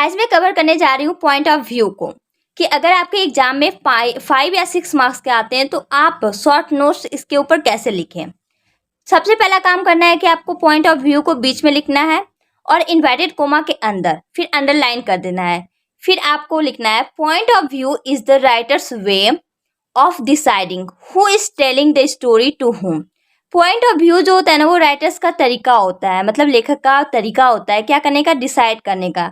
आज मैं कवर करने जा रही हूँ पॉइंट ऑफ व्यू को, कि अगर आपके एग्जाम में 5 या 6 मार्क्स के आते हैं तो आप शॉर्ट नोट्स इसके ऊपर कैसे लिखें। सबसे पहला काम करना है कि आपको पॉइंट ऑफ व्यू को बीच में लिखना है और इन्वर्टेड कोमा के अंदर फिर अंडरलाइन कर देना है। फिर आपको लिखना है point of view is the writer's way of deciding who is telling the story to whom. Point of view जो होता है ना, वो राइटर्स का तरीका होता है, मतलब लेखक का तरीका होता है क्या करने का, डिसाइड करने का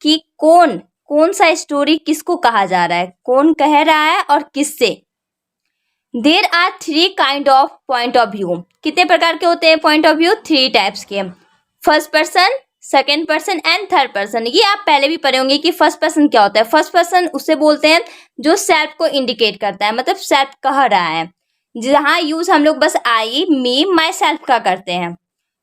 कि कौन सा स्टोरी किसको कहा जा रहा है, कौन कह रहा है और किससे। There are 3 kind of point of view. कितने प्रकार के होते हैं पॉइंट ऑफ व्यू? 3 टाइप्स के। First person, second person and third person. ये आप पहले भी पढ़े होंगे कि फर्स्ट पर्सन क्या होता है। फर्स्ट पर्सन उसे बोलते हैं जो सेल्फ को इंडिकेट करता है, मतलब सेल्फ कह रहा है, जहाँ यूज हम लोग बस आई, मी, माई सेल्फ का करते हैं।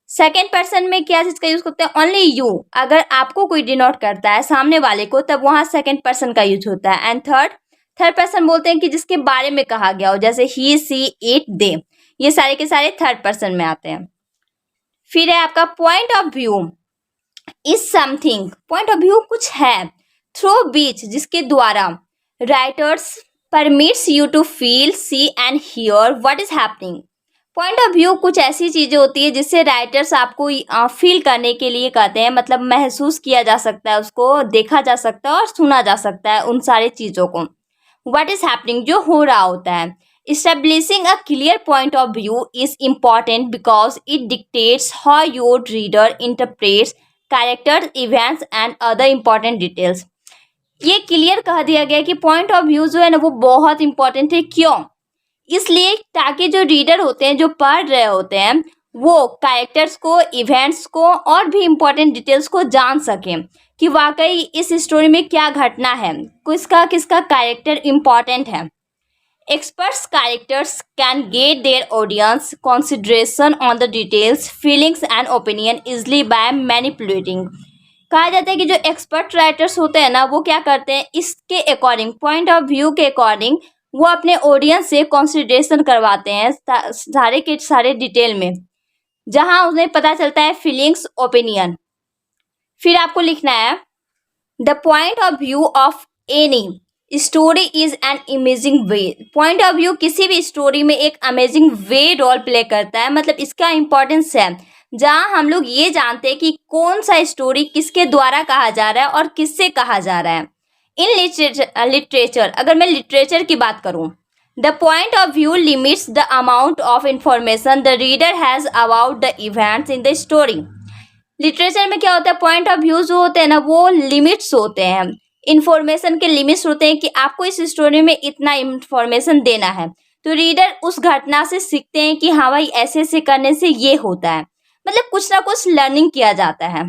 सेकेंड पर्सन में क्या चीज का यूज करते हैं? Only you. अगर आपको कोई डिनोट करता है सामने वाले को, तब वहां सेकेंड पर्सन का यूज होता है। एंड थर्ड पर्सन बोलते हैं कि जिसके बारे में कहा गया हो, जैसे ही, सी, इट, दे, ये सारे के सारे थर्ड पर्सन में आते हैं। फिर है आपका point of view is something. Point of view कुछ है थ्रू बीच, जिसके द्वारा writer's permits you to feel, see and hear what is happening. Point of view कुछ ऐसी चीजें होती है जिससे राइटर्स आपको फील करने के लिए कहते हैं, मतलब महसूस किया जा सकता है, उसको देखा जा सकता है और सुना जा सकता है उन सारे चीजों को। व्हाट इज हैपनिंग, जो हो रहा होता है। Establishing a clear point of view is important because it dictates how your reader interprets characters, events and other important details. ये क्लियर कह दिया गया कि पॉइंट ऑफ व्यू जो है ना, वो बहुत इंपॉर्टेंट है। क्यों? इसलिए ताकि जो रीडर होते हैं, जो पढ़ रहे होते हैं, वो कैरेक्टर्स को, इवेंट्स को और भी इम्पोर्टेंट डिटेल्स को जान सकें कि वाकई इस स्टोरी में क्या घटना है, किसका कैरेक्टर इम्पॉर्टेंट है। Experts characters can get their audience consideration on the details, feelings and opinion easily by manipulating. कहा जाता है कि जो एक्सपर्ट राइटर्स होते हैं ना, वो क्या करते हैं, इसके अकॉर्डिंग, पॉइंट ऑफ व्यू के अकॉर्डिंग वो अपने ऑडियंस से कंसिडरेशन करवाते हैं सारे के सारे डिटेल में, जहां उन्हें पता चलता है फीलिंग्स, ओपिनियन। फिर आपको लिखना है the point of view of any story is an amazing way. Point of view किसी भी स्टोरी में एक अमेजिंग वे रोल प्ले करता है, मतलब इसका इंपॉर्टेंस है, जहां हम लोग ये जानते हैं कि कौन सा स्टोरी किसके द्वारा कहा जा रहा है और किससे कहा जा रहा है। इन लिटरेचर, अगर मैं लिटरेचर की बात करूं, the point of view limits the amount of information the reader has about the events in the story. Literature में क्या होता है, पॉइंट ऑफ व्यू जो होते हैं ना, वो लिमिट्स होते हैं, इंफॉर्मेशन के लिमिट्स होते हैं कि आपको इस स्टोरी में इतना इंफॉर्मेशन देना है। तो रीडर उस घटना से सीखते हैं कि हाँ भाई, ऐसे ऐसे करने से ये होता है, मतलब कुछ ना कुछ लर्निंग किया जाता है।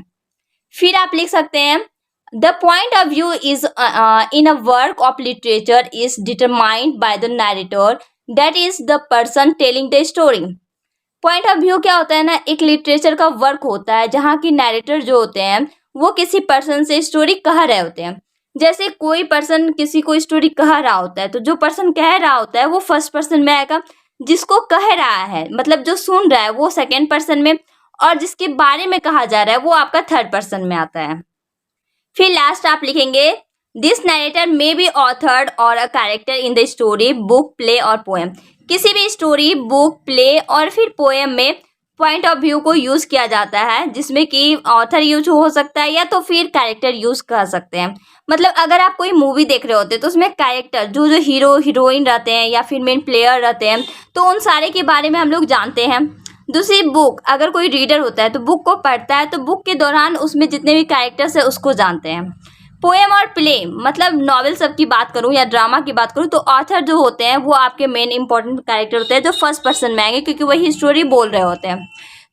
फिर आप लिख सकते हैं the point of view is in a work of literature is determined by the narrator, that is the person telling the story. Point of view क्या होता है ना, एक लिटरेचर का वर्क होता है जहाँ की नैरेटर जो होते हैं वो किसी पर्सन से स्टोरी कह रहे होते हैं। जैसे कोई पर्सन किसी को स्टोरी कह रहा होता है, तो जो पर्सन कह रहा होता है वो फर्स्ट पर्सन में आएगा, जिसको कह रहा है मतलब जो सुन रहा है वो सेकेंड पर्सन में, और जिसके बारे में कहा जा रहा है वो आपका थर्ड पर्सन में आता है। फिर लास्ट आप लिखेंगे this narrator may be authored और a character in the story, book, play और पोएम। किसी भी स्टोरी, बुक, प्ले और फिर पोएम में पॉइंट ऑफ व्यू को यूज किया जाता है, जिसमें कि ऑथर यूज हो सकता है या तो फिर कैरेक्टर यूज कर सकते हैं। मतलब अगर आप कोई मूवी देख रहे होते हैं तो उसमें कैरेक्टर जो हीरो हीरोइन रहते हैं या फिर मेन प्लेयर रहते हैं, तो उन सारे के बारे में हम लोग जानते हैं। दूसरी बुक, अगर कोई रीडर होता है तो बुक को पढ़ता है, तो बुक के दौरान उसमें जितने भी कैरेक्टर्स है उसको जानते हैं। पोएम और प्ले, मतलब नॉवेल सब की बात करूं या ड्रामा की बात करूं, तो ऑथर जो होते हैं वो आपके मेन इंपॉर्टेंट कैरेक्टर होते हैं जो फर्स्ट पर्सन में आएंगे, क्योंकि वही स्टोरी बोल रहे होते हैं।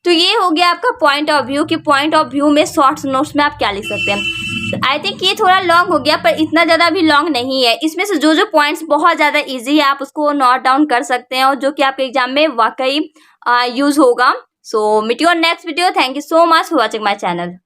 तो ये हो गया आपका पॉइंट ऑफ व्यू कि पॉइंट ऑफ व्यू में शॉर्ट नोट्स में आप क्या लिख सकते हैं। आई थिंक ये थोड़ा लॉन्ग हो गया, पर इतना ज़्यादा भी लॉन्ग नहीं है। इसमें से जो पॉइंट्स बहुत ज़्यादा ईजी है आप उसको नोट डाउन कर सकते हैं, और जो कि आपके एग्जाम में वाकई यूज होगा। So meet you on next video. Thank you so much for watching my channel.